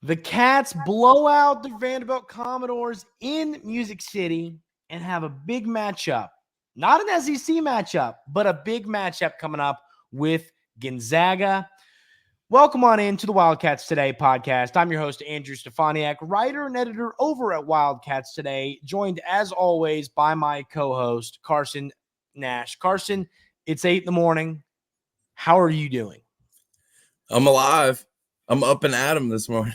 The Cats blow out the Vanderbilt Commodores in Music City and have a big matchup. Not an SEC matchup, but a big matchup coming up with Gonzaga. Welcome on in to the Wildcats Today podcast. I'm your host, Andrew Stefaniak, writer and editor over at Wildcats Today, joined as always by my co-host, Carson Nash. Carson, it's 8 in the morning. How are you doing? I'm alive. I'm up and at 'em this morning.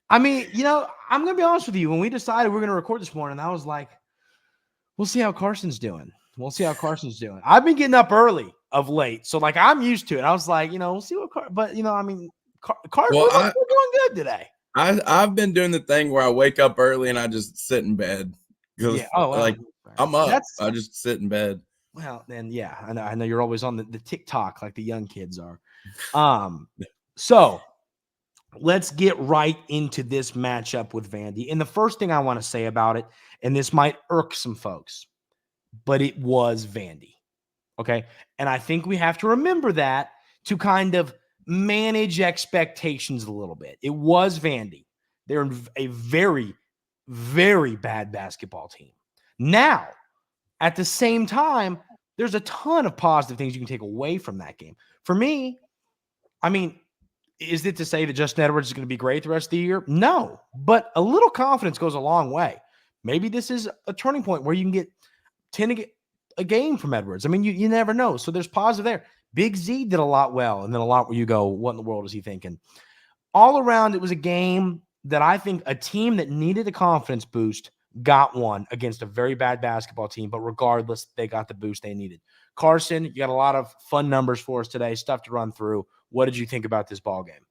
I mean, I'm going to be honest with you. When we decided we're going to record this morning, I was like, we'll see how Carson's doing. I've been getting up early of late. So, I'm used to it. I was like, we'll see what we're doing good today. I've been doing the thing where I wake up early and I just sit in bed. Yeah. Oh, wow. I'm up. I just sit in bed. Well, then, yeah. I know you're always on the TikTok like the young kids are. So let's get right into this matchup with Vandy. And the first thing I want to say about it, and this might irk some folks, but it was Vandy. Okay. And I think we have to remember that to kind of manage expectations a little bit. It was Vandy. They're a very, very bad basketball team. Now, at the same time, there's a ton of positive things you can take away from that game. For me, is it to say that Justin Edwards is going to be great the rest of the year? No, but a little confidence goes a long way. Maybe this is a turning point where you can get 10 a game from Edwards. You never know. So there's positive there. Big Z did a lot well, and then a lot where you go, what in the world is he thinking? All around, it was a game that I think a team that needed a confidence boost got one against a very bad basketball team, but regardless, they got the boost they needed. Carson, you got a lot of fun numbers for us today, stuff to run through. What did you think about this ball game?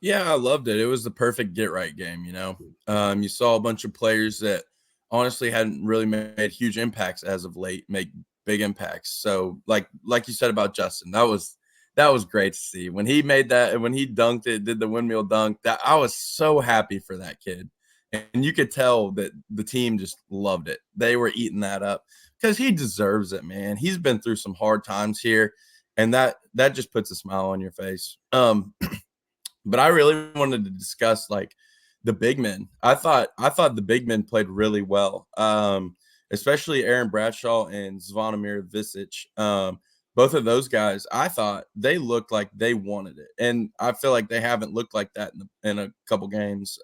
Yeah, I loved it. It was the perfect get-right game, You saw a bunch of players that honestly hadn't really made huge impacts as of late make big impacts. So, like you said about Justin, that was great to see. When he made that, when he dunked it, did the windmill dunk, that I was so happy for that kid. And you could tell that the team just loved it. They were eating that up because he deserves it, man. He's been through some hard times here, and that just puts a smile on your face. But I really wanted to discuss the big men. I thought the big men played really well, especially Aaron Bradshaw and Zvonimir Visic. Both of those guys, I thought they looked like they wanted it, and I feel like they haven't looked like that in a couple games.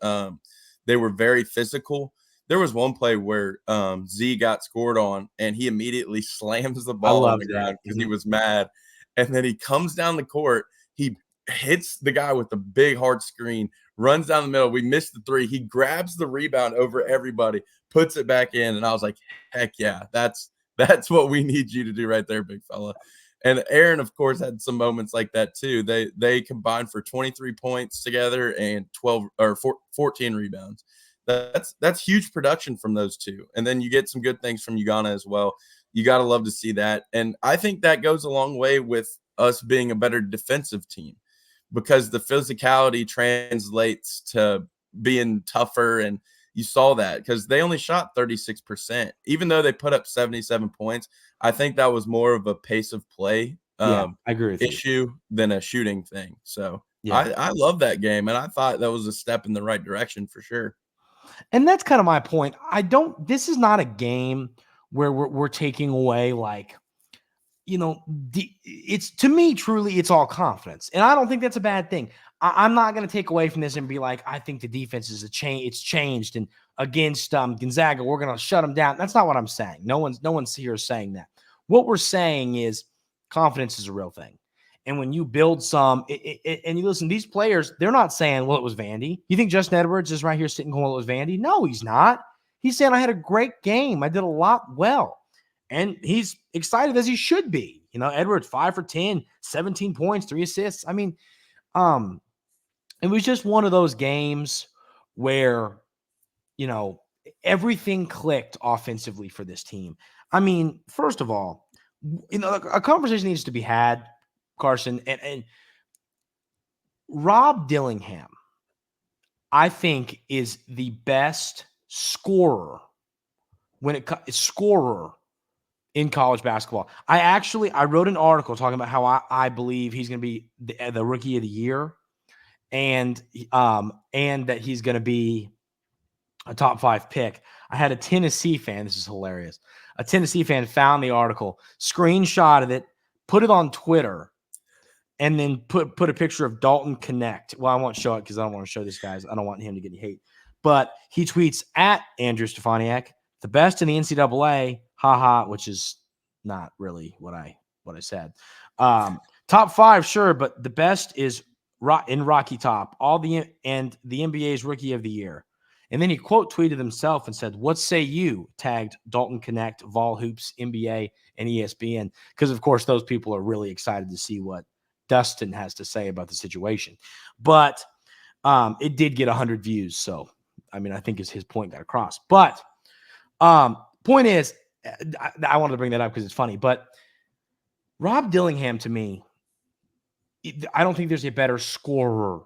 They were very physical. There was one play where Z got scored on, and he immediately slams the ball on the ground because he was mad. And then he comes down the court. He hits the guy with the big hard screen, runs down the middle. We missed the three. He grabs the rebound over everybody, puts it back in. And I was like, heck yeah, that's what we need you to do right there, big fella. And Aaron, of course, had some moments like that too. They combined for 23 points together and 14 rebounds. That's huge production from those two. And then you get some good things from Uganda as well. You got to love to see that. And I think that goes a long way with us being a better defensive team because the physicality translates to being tougher. And you saw that because they only shot 36%, even though they put up 77 points. I think that was more of a pace of play I agree with issue than a shooting thing. So I love that game, and I thought that was a step in the right direction for sure. And that's kind of my point. This is not a game where we're taking away it's to me, truly, it's all confidence. And I don't think that's a bad thing. I'm not going to take away from this and be like, I think the defense is it's changed. And against Gonzaga, we're going to shut them down. That's not what I'm saying. No one's here saying that. What we're saying is confidence is a real thing. And when you build some, and you listen, these players, they're not saying, well, it was Vandy. You think Justin Edwards is right here sitting going, well, it was Vandy? No, he's not. He's saying, I had a great game. I did a lot well. And he's excited as he should be. Edwards, 5 for 10, 17 points, 3 assists. It was just one of those games where, everything clicked offensively for this team. First of all, a conversation needs to be had, Carson, and Rob Dillingham, I think, is the best scorer in college basketball. I wrote an article talking about how I believe he's going to be the rookie of the year. and that he's going to be a top 5 pick. I had a Tennessee fan. This is hilarious. A Tennessee fan found the article, screenshotted it, put it on Twitter, and then put a picture of Dalton Connect. Well, I won't show it because I don't want to show this guy's. I don't want him to get any hate. But he tweets at Andrew Stefaniak, the best in the NCAA, haha, which is not really what I said. Top 5, sure, but the best is in Rocky Top, and the NBA's Rookie of the Year. And then he quote tweeted himself and said, "What say you?" Tagged Dalton Connect, Vol Hoops, NBA, and ESPN, because of course those people are really excited to see what Dustin has to say about the situation. But it did get 100 views, so I mean, I think his point got across. But point is, I wanted to bring that up because it's funny. But Rob Dillingham, to me, I don't think there's a better scorer.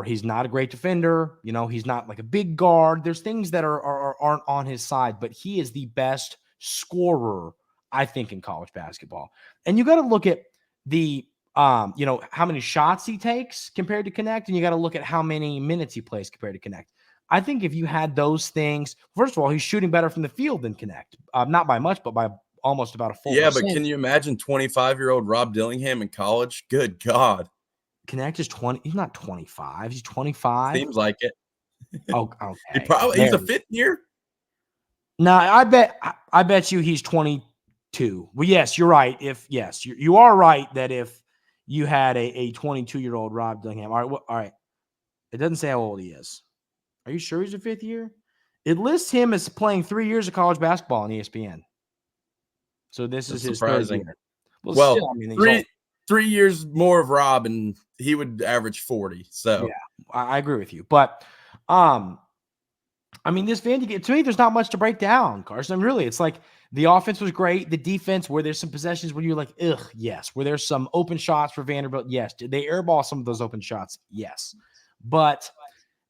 He's not a great defender. You know, he's not like a big guard. There's things that aren't on his side, but he is the best scorer, I think, in college basketball. And you got to look at the, how many shots he takes compared to Connect, and you got to look at how many minutes he plays compared to Connect. I think if you had those things, first of all, he's shooting better from the field than Connect. Not by much, but by almost about a full Yeah, percent. but can you imagine 25-year-old Rob Dillingham in college? Good God. Connect is 20. He's not 25. He's 25. Seems like it. Oh, okay. He's a fifth year. No, I bet you he's 22. Well, yes, you're right. You are right that if you had a 22-year-old Rob Dillingham. All right. It doesn't say how old he is. Are you sure he's a fifth year? It lists him as playing 3 years of college basketball on ESPN. So this is his surprising. third year. Well, still, I mean, 3 years more of Rob, and he would average 40. So yeah, I agree with you. But I mean, this Vandy, to me, there's not much to break down, Carson. I mean, really, it's like the offense was great. The defense, where there's some possessions where you're like, ugh, yes. Where there's some open shots for Vanderbilt, yes. Did they airball some of those open shots? Yes. But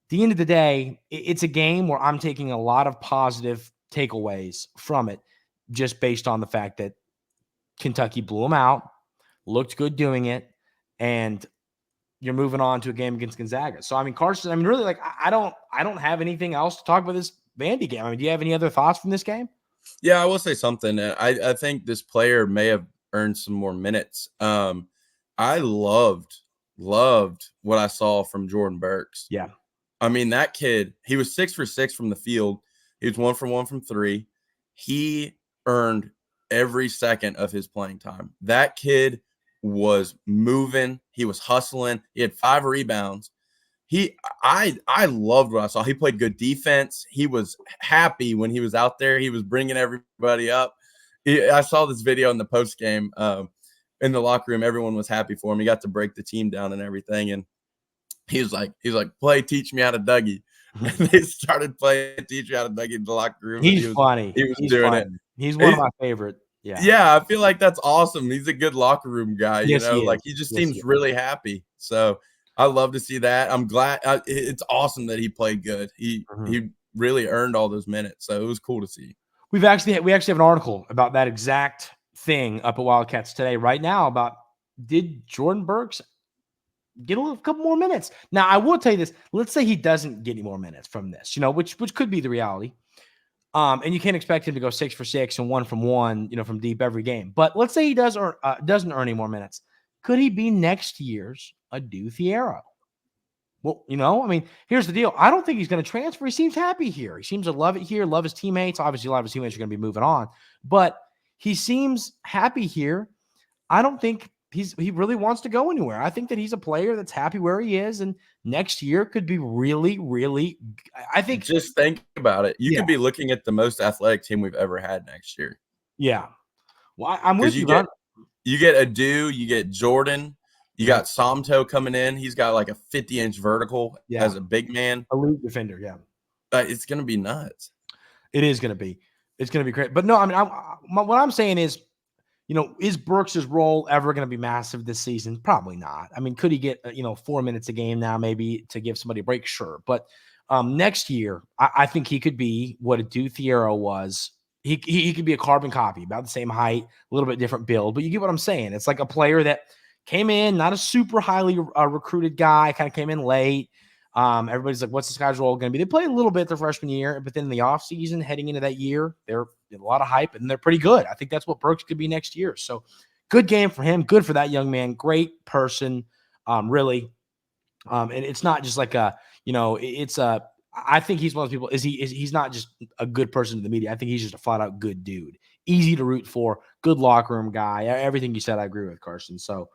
at the end of the day, it's a game where I'm taking a lot of positive takeaways from it, just based on the fact that Kentucky blew them out, looked good doing it, and you're moving on to a game against Gonzaga. So, I mean, Carson, I mean, really, like, I don't have anything else to talk about this Vandy game. I mean, do you have any other thoughts from this game? Yeah, I will say something. I think this player may have earned some more minutes. I loved what I saw from Jordan Burks. Yeah. I mean, that kid, he was 6 for 6 from the field. He was 1 for 1 from 3. He earned every second of his playing time. That kid was moving. He was hustling. He had 5 rebounds. I loved what I saw. He played good defense. He was happy when he was out there. He was bringing everybody up. I saw this video in the post game in the locker room. Everyone was happy for him. He got to break the team down and everything. And he was like, play, teach me how to Dougie. And they started playing, teach me how to Dougie in the locker room. He's funny. He's doing funny. it. He's one of my favorite. Yeah. Yeah, I feel like that's awesome. He's a good locker room guy. Yes, you know, like he just seems really happy. So I love to see that. I'm glad. It's awesome that he played good. He really earned all those minutes. So it was cool to see. We actually have an article about that exact thing up at Wildcats today right now about did Jordan Burks get a couple more minutes. Now, I will tell you this. Let's say he doesn't get any more minutes from this, which could be the reality. And you can't expect him to go 6 for 6 and 1 from 1, from deep every game. But let's say he doesn't earn any more minutes. Could he be next year's Adu Thiero? Well, I mean, here's the deal. I don't think he's going to transfer. He seems happy here. He seems to love it here, love his teammates. Obviously, a lot of his teammates are going to be moving on. But he seems happy here. I don't think he really wants to go anywhere. I think that he's a player that's happy where he is, and next year could be really, really. I think. Just think about it. You could be looking at the most athletic team we've ever had next year. Yeah, well, I'm with you. You get Adu, you get Jordan, you got Somto coming in. He's got like a 50-inch vertical as a big man, elite defender. Yeah, it's gonna be nuts. It is gonna be. It's gonna be great. But no, I mean, what I'm saying is. Is Burks' role ever going to be massive this season? Probably not. I mean, could he get, 4 minutes a game now maybe to give somebody a break? Sure. But next year, I think he could be what Adu Thiero was. He could be a carbon copy, about the same height, a little bit different build. But you get what I'm saying. It's like a player that Came in, not a super highly recruited guy, kind of came in late. Everybody's like, what's this guy's role going to be? They played a little bit their freshman year, but then in the offseason, heading into that year, they're a lot of hype, and they're pretty good. I think that's what Burks could be next year. So good game for him. Good for that young man. Great person, really. And it's not just like I think he's one of those people. He's not just a good person to the media. I think he's just a flat out good dude. Easy to root for. Good locker room guy. Everything you said, I agree with, Carson. So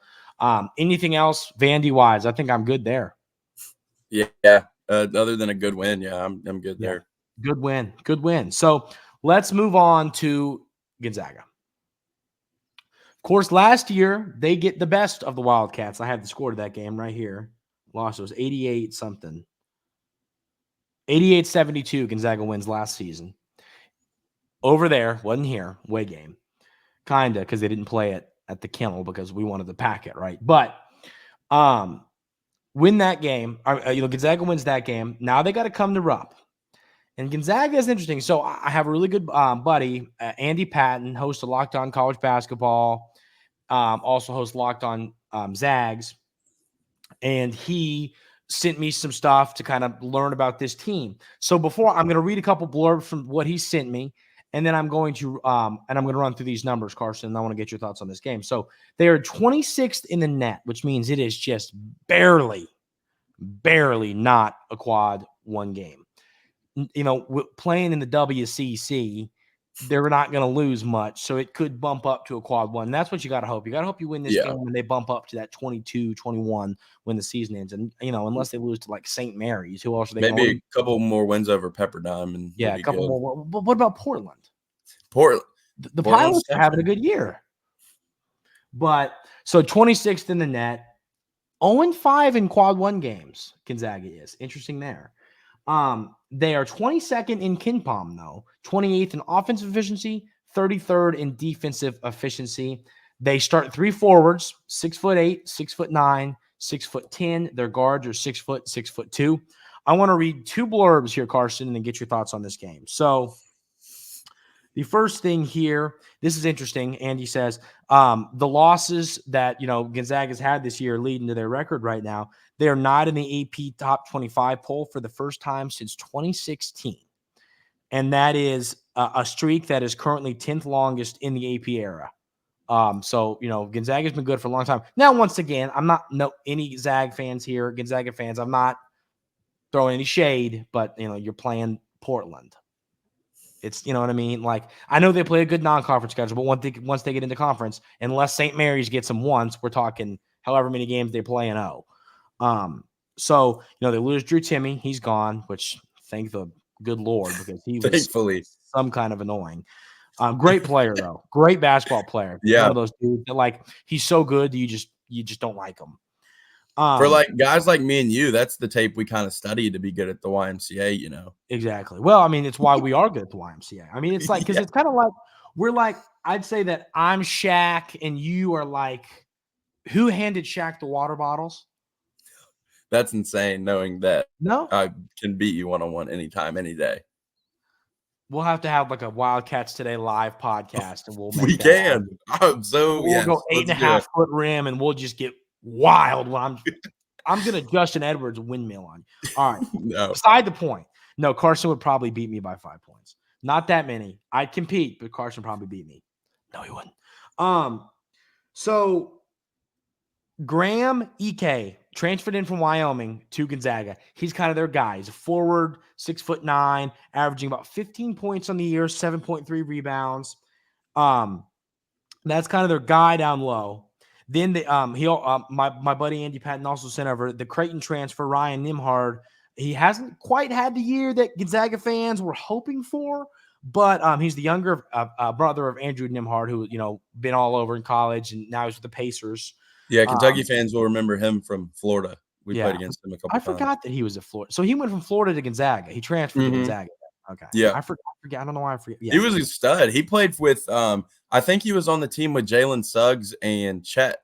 anything else, Vandy wise? I think I'm good there. Yeah. Other than a good win, I'm good there. Good win. So let's move on to Gonzaga. Of course, last year they get the best of the Wildcats. I have the score to that game right here. Lost, it was 88 something. 88-72 Gonzaga wins last season. Over there, wasn't here, away game. Kind of, because they didn't play it at the Kennel because we wanted to pack it, right? But win that game. Gonzaga wins that game. Now they got to come to Rupp. And Gonzaga is interesting. So I have a really good buddy, Andy Patton, host of Locked On College Basketball, also hosts Locked On Zags. And he sent me some stuff to kind of learn about this team. So before, I'm going to read a couple blurbs from what he sent me, and then I'm going to run through these numbers, Carson, and I want to get your thoughts on this game. So they are 26th in the net, which means it is just barely not a quad one game. Playing in the WCC, they're not going to lose much, so it could bump up to a quad one. That's what you got to hope. You got to hope you win this game when they bump up to that 22-21 when the season ends. And, unless they lose to, like, St. Mary's, who else are they maybe a couple more wins over Pepperdine. And a couple more. But what about Portland? The Pilots are having a good year. But, so 26th in the net, 0-5 in quad one games, Gonzaga is. Interesting there. They are 22nd in KenPom, though, 28th in offensive efficiency, 33rd in defensive efficiency. They start 3 forwards, 6'8", 6'9", 6'10". Their guards are 6 foot, 6'2". I want to read 2 blurbs here, Carson, and then get your thoughts on this game. So the first thing here, this is interesting. Andy says the losses that Gonzaga's had this year leading to their record right now. They are not in the AP top 25 poll for the first time since 2016. And that is a streak that is currently 10th longest in the AP era. So Gonzaga's been good for a long time. Now, once again, I'm not any Zag fans here, Gonzaga fans. I'm not throwing any shade, but you're playing Portland. It's, you know what I mean? Like, I know they play a good non-conference schedule, but once they get into conference, unless St. Mary's gets them once, we're talking however many games they play in O. So, they lose Drew Timme. He's gone, which thank the good Lord, because he was thankfully some kind of annoying. Great player, though. Great basketball player. Yeah. One of those dudes that, like, he's so good you just don't like him. For like guys like me and you, that's the tape we kind of study to be good at the YMCA, Exactly. Well, I mean, it's why we are good at the YMCA. I mean, it's like, because it's kind of like, we're like, I'd say that I'm Shaq and you are like, who handed Shaq the water bottles? That's insane, knowing that No, I can beat you one-on-one anytime, any day. We'll have to have like a Wildcats Today live podcast, and we'll make we can. We'll go 8.5 foot rim, and we'll just get wild when I'm gonna Justin Edwards windmill on you. All right. No. Beside the point. No, Carson would probably beat me by 5 points. Not that many. I'd compete, but Carson probably beat me. No, he wouldn't. So Graham Ike transferred in from Wyoming to Gonzaga. He's kind of their guy. He's a forward, 6'9", averaging about 15 points on the year, 7.3 rebounds. That's kind of their guy down low. Then my buddy Andy Patton also sent over the Creighton transfer, Ryan Nimhard. He hasn't quite had the year that Gonzaga fans were hoping for, but he's the younger brother of Andrew Nimhard, who been all over in college, and now he's with the Pacers. Yeah, Kentucky fans will remember him from Florida. We played against him a couple times. I forgot that he was at Florida. So he went from Florida to Gonzaga. He transferred to Gonzaga. Okay. Yeah. I forget. I don't know why I forget. Yeah. He was a stud. He played with I think he was on the team with Jalen Suggs and Chet.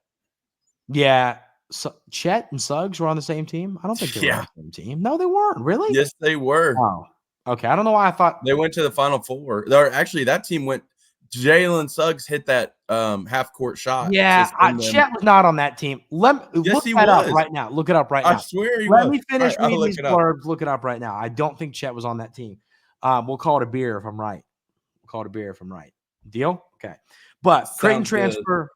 Yeah. So Chet and Suggs were on the same team? I don't think they were on the same team. No, they weren't. Really? Yes, they were. Oh. Okay. I don't know why I thought they went to the Final Four. Actually, that team went Jalen Suggs hit that half court shot to Yeah, send them. Chet was not on that team. Yes, Look he that up was. right now. Look it up right I now. swear he Let was. me finish I'll reading look these it up. blurbs. Look it up right now. I don't think Chet was on that team. We'll call it a beer if I'm right. We'll call it a beer if I'm right. Deal? Okay. But Creighton Sounds good. transfer,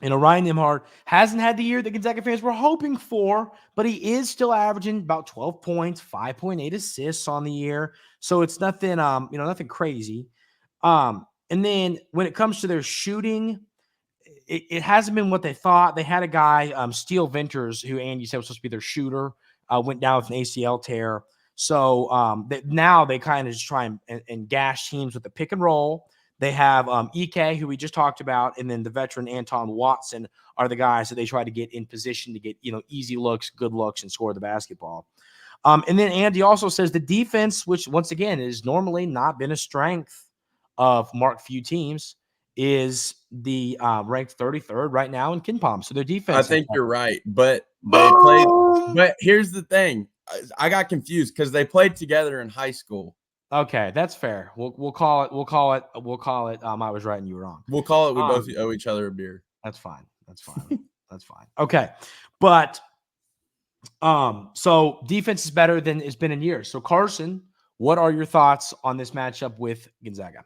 Ryan Nimhard hasn't had the year that Gonzaga fans were hoping for, but he is still averaging about 12 points, 5.8 assists on the year. So it's nothing, nothing crazy. And then when it comes to their shooting, it hasn't been what they thought. They had a guy, Steele Venters, who Andy said was supposed to be their shooter, went down with an ACL tear. So now they kind of just try and gash teams with the pick and roll. They have Ike, who we just talked about, and then the veteran Anton Watson are the guys that they try to get in position to get easy looks, good looks, and score the basketball. And then Andy also says the defense, which once again is normally not been a strength of Mark Few teams, is the ranked 33rd right now in KenPom. So their defense. I think you're right, but they played. But here's the thing: I got confused because they played together in high school. Okay, that's fair. We'll call it. I was right and you were wrong. We'll call it. We both owe each other a beer. That's fine. That's fine. Okay, but so defense is better than it's been in years. So Carson, what are your thoughts on this matchup with Gonzaga?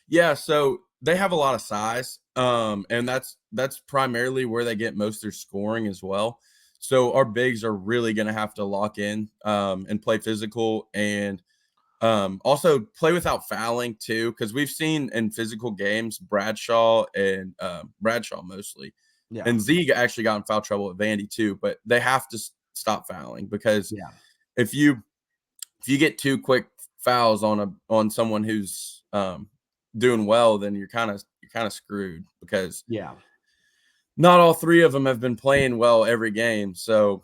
Yeah, so they have a lot of size, and that's primarily where they get most of their scoring as well. So our bigs are really going to have to lock in and play physical and also play without fouling too, because we've seen in physical games Bradshaw mostly, and Zeke actually got in foul trouble at Vandy too. But they have to stop fouling because if you get two quick fouls on someone who's doing well, then you're kind of screwed because not all three of them have been playing well every game. So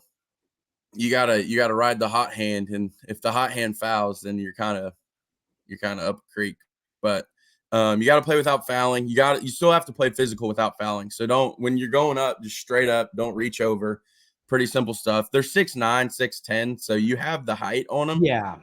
you gotta ride the hot hand, and if the hot hand fouls, then you're kind of up creek. But you got to play without fouling. You still have to play physical without fouling. So when you're going up, just straight up, don't reach over. Pretty simple stuff. They're 6'9", 6'10", so you have the height on them. Yeah.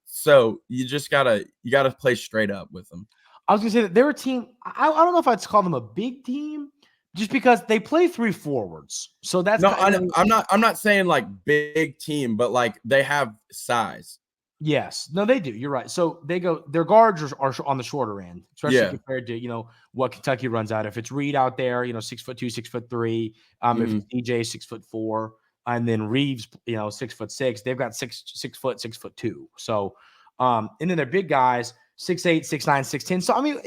So you gotta play straight up with them. I was gonna say that they're a team. I don't know if I'd call them a big team, just because they play three forwards. So that's I'm not saying like big team, but like they have size. Yes, no, they do. You're right. So their guards are on the shorter end, especially compared to what Kentucky runs out. If it's Reed out there, 6'2", 6'3". If it's DJ 6'4", and then Reeves, 6'6", they've got 6'2". So, and then their big guys 6'8", 6'9", 6'10". So I mean,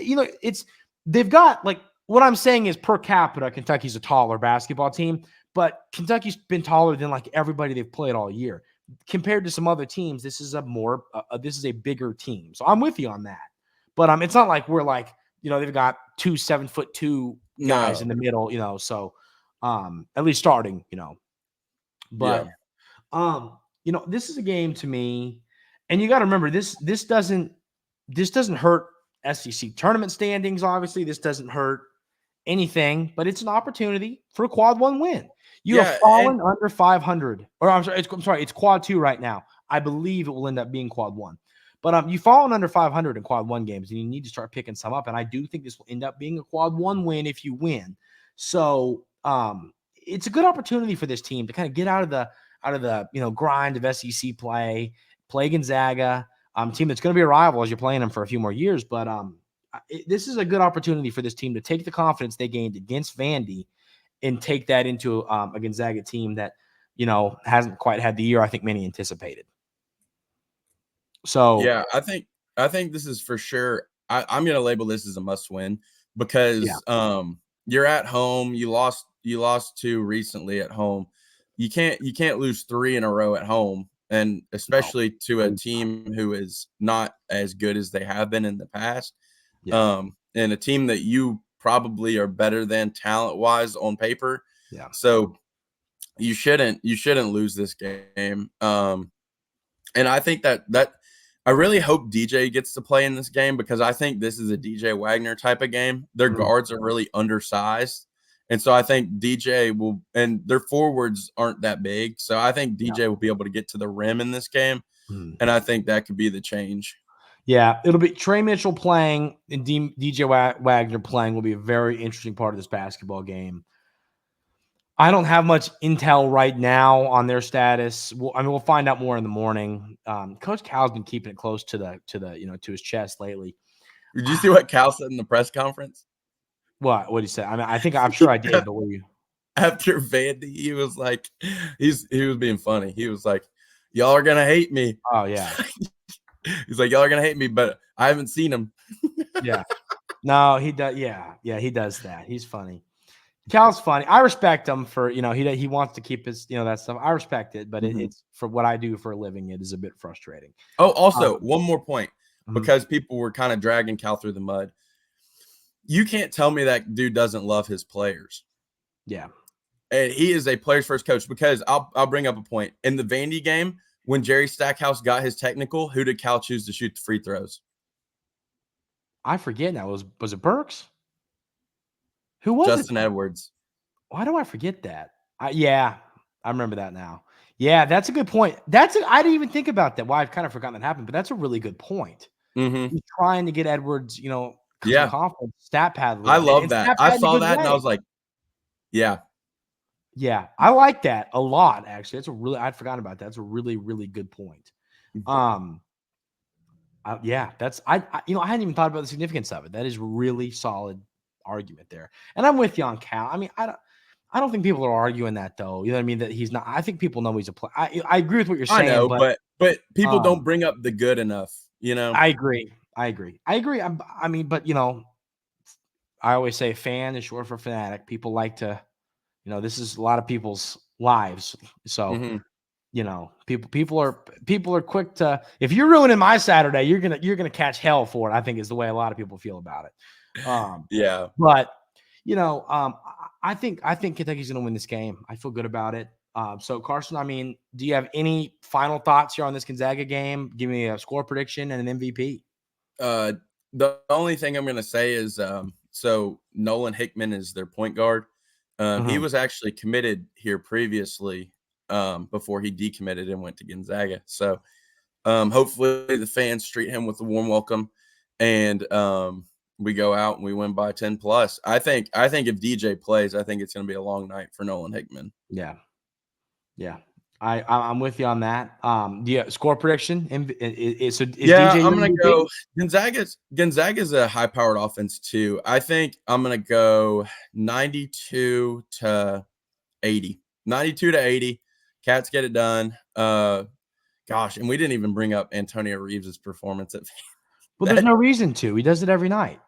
they've got like what I'm saying is per capita, Kentucky's a taller basketball team, but Kentucky's been taller than like everybody they've played all year. Compared to some other teams, this is a bigger team. So I'm with you on that. But it's not like we're like, they've got 2 7'2" guys in the middle, so at least starting, But this is a game to me, and you got to remember this doesn't hurt SEC tournament standings, obviously. This doesn't hurt anything, but it's an opportunity for a quad 1 win. You have fallen under 500, or I'm sorry, it's quad 2 right now. I believe it will end up being quad 1, but you've fallen under 500 in quad 1 games, and you need to start picking some up. And I do think this will end up being a quad 1 win if you win. So it's a good opportunity for this team to kind of get out of the grind of SEC play Gonzaga, team that's going to be a rival as you're playing them for a few more years. But this is a good opportunity for this team to take the confidence they gained against Vandy and take that into a Gonzaga team that, hasn't quite had the year I think many anticipated. So yeah, I think this is for sure. I'm going to label this as a must win because you're at home. You lost 2 recently at home. You can't lose 3 in a row at home, and especially to a team who is not as good as they have been in the past. And a team that you probably are better than talent-wise on paper. Yeah. So you shouldn't lose this game. And I think that I really hope DJ gets to play in this game because I think this is a DJ Wagner type of game. Their guards are really undersized. And so I think DJ will, and their forwards aren't that big. So I think DJ will be able to get to the rim in this game. And I think that could be the change. Yeah, it'll be Trey Mitchell playing and DJ Wagner playing will be a very interesting part of this basketball game. I don't have much intel right now on their status. We'll find out more in the morning. Coach Cal's been keeping it close to his chest lately. Did you see what Cal said in the press conference? What did he say? I mean, I'm sure I did, but what were you? After Vandy, he was like, he was being funny. He was like, "Y'all are gonna hate me." Oh yeah. He's like, "Y'all are gonna hate me, but I haven't seen him." Yeah. No, he does. Yeah, he does that. He's funny. Cal's funny. I respect him for he wants to keep his that stuff. I respect it, but it's for what I do for a living. It is a bit frustrating. Oh, also one more point Mhm. because people were kind of dragging Cal through the mud. You can't tell me that dude doesn't love his players. Yeah. And he is a players first coach because I'll bring up a point. In the Vandy game, when Jerry Stackhouse got his technical, who did Cal choose to shoot the free throws? I forget now. Was it Burks? Who was Justin it? Edwards. Why do I forget that? Yeah, I remember that now. Yeah, that's a good point. I didn't even think about that. Why I've kind of forgotten that happened, but that's a really good point. Mm-hmm. He's trying to get Edwards, Yeah, confidence, stat pad a I little bit, love and that. stat I pad in a saw good that and I way. was like, yeah. Yeah, I like that a lot. Actually, I'd forgotten about that. That's a really, really good point. Yeah, I hadn't even thought about the significance of it. That is really solid argument there, and I'm with you on Cal. I mean, I don't think people are arguing that though. You know what I mean? That he's not. I think people know he's a player. I agree with what you're saying. I know, but people don't um, bring up the good enough, I agree. I mean, but I always say fan is short for fanatic. People like to, this is a lot of people's lives. So, Mhm. people are quick to, if you're ruining my Saturday, you're gonna catch hell for it. I think is the way a lot of people feel about it. Yeah. But I think Kentucky's gonna win this game. I feel good about it. So Carson, I mean, do you have any final thoughts here on this Gonzaga game? Give me a score prediction and an MVP. The only thing I'm gonna say is so Nolan Hickman is their point guard. He Mhm. was actually committed here previously before he decommitted and went to Gonzaga. So hopefully the fans treat him with a warm welcome and we go out and we win by 10 plus. I think if DJ plays, I think it's going to be a long night for Nolan Hickman. Yeah. Yeah. I'm with you on that. Score prediction? Is Yeah, DJ I'm your gonna MVP? go. Gonzaga's a high-powered offense too. I think I'm gonna go 92 to 80. 92 to 80. Cats get it done. Gosh, and we didn't even bring up Antonio Reeves' performance at Well, there's no reason to. He does it every night.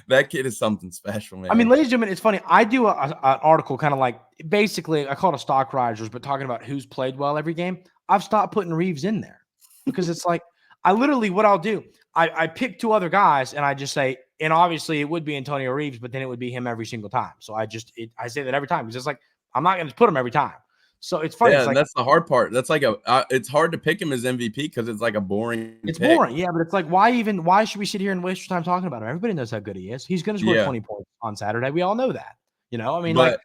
that kid is something special, man. I mean, ladies and gentlemen, it's funny. I do an article kind of like basically I call it a stock risers, but talking about who's played well every game. I've stopped putting Reeves in there because it's like I literally what I'll do. I pick two other guys and I just say, and obviously it would be Antonio Reeves, but then it would be him every single time. So I say that every time because it's like I'm not going to put him every time. So it's funny. Yeah, It's and like that's the hard part. That's like it's hard to pick him as MVP because it's like a boring it's pick. boring. Yeah, but it's like why should we sit here and waste your time talking about him? Everybody knows how good he is. He's going to score Yeah, 20 points on Saturday. We all know that. I mean, but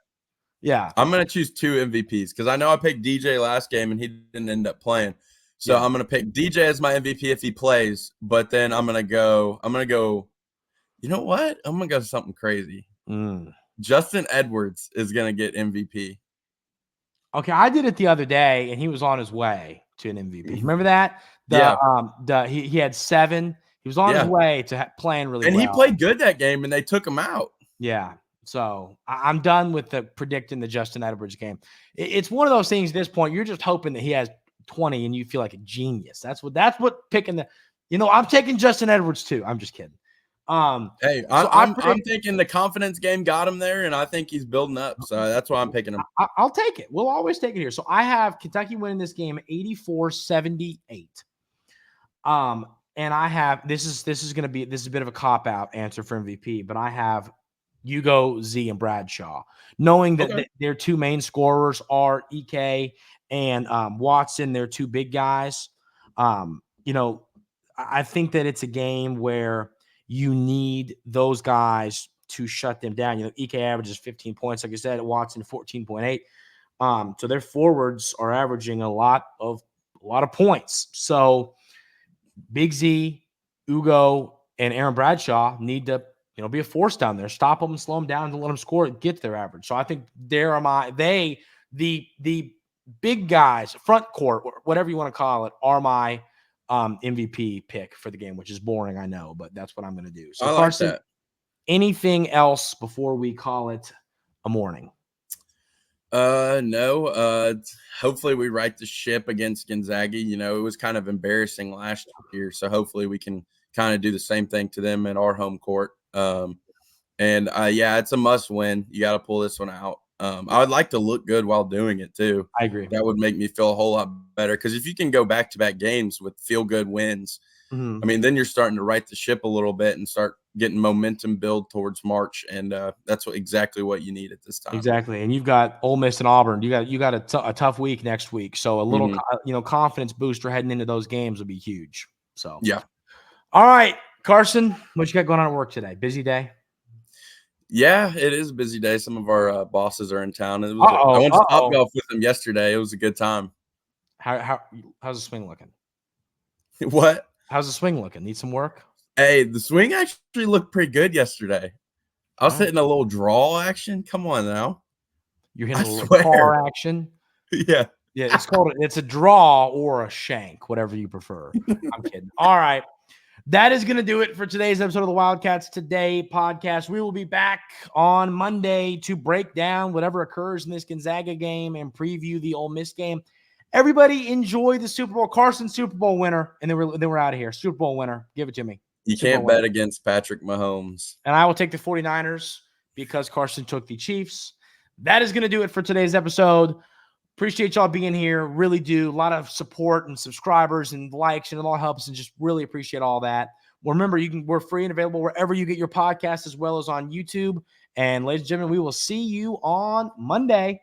yeah. I'm gonna choose two MVPs because I know I picked DJ last game and he didn't end up playing. So Yeah. I'm gonna pick DJ as my MVP if he plays, but then I'm gonna go. You know what? I'm gonna go something crazy. Justin Edwards is gonna get MVP. Okay, I did it the other day, and he was on his way to an MVP. Remember that? He had 7. He was on his way to playing really and well. he played good that game, and they took him out. Yeah. So I'm done with predicting the Justin Edwards game. It's one of those things. At this point, you're just hoping that he has 20, and you feel like a genius. That's what picking the. I'm taking Justin Edwards too. I'm just kidding. Hey, I'm thinking the confidence game got him there, and I think he's building up. So that's why I'm picking him. I'll take it. We'll always take it here. So I have Kentucky winning this game 84-78. And I have this is a bit of a cop out answer for MVP, but I have Hugo, Z, and Bradshaw, knowing that their two main scorers are EK and Watson. They're two big guys. I think that it's a game where you need those guys to shut them down. EK averages 15 points, like I said, Watson 14.8. So their forwards are averaging a lot of points. So Big Z, Ugo and Aaron Bradshaw need to, be a force down there. Stop them and slow them down to let them score, get to their average. So I think the big guys, front court, whatever you want to call it, are my MVP pick for the game, which is boring, I know, but that's what I'm going to do. So I like Carson, that. anything else before we call it a morning? No. Hopefully we right the ship against Gonzaga. It was kind of embarrassing last year, so hopefully we can kind of do the same thing to them at our home court. It's a must win. You got to pull this one out. I would like to look good while doing it too. I agree. That would make me feel a whole lot better, because if you can go back-to-back games with feel-good wins, I mean, then you're starting to right the ship a little bit and start getting momentum build towards March, and that's exactly what you need at this time. Exactly, and you've got Ole Miss and Auburn. You got a tough week next week, so a little confidence booster heading into those games would be huge. So yeah. All right, Carson, what you got going on at work today? Busy day? Yeah, it is a busy day. Some of our bosses are in town. I went to Topgolf with them yesterday. It was a good time. How's the swing looking? What? How's the swing looking? Need some work? Hey, the swing actually looked pretty good yesterday. I was hitting a little draw action. Come on now. You're hitting a little car action? Yeah. Yeah, it's a draw or a shank, whatever you prefer. I'm kidding. All right. That is going to do it for today's episode of the Wildcats Today podcast. We will be back on Monday to break down whatever occurs in this Gonzaga game and preview the Ole Miss game. Everybody enjoy the Super Bowl. Carson, Super Bowl winner. And then we're out of here. Super Bowl winner. Give it to me. You can't bet against Patrick Mahomes. And I will take the 49ers because Carson took the Chiefs. That is going to do it for today's episode. Appreciate y'all being here. Really do. A lot of support and subscribers and likes, and it all helps, and just really appreciate all that. Remember, we're free and available wherever you get your podcasts, as well as on YouTube. And ladies and gentlemen, we will see you on Monday.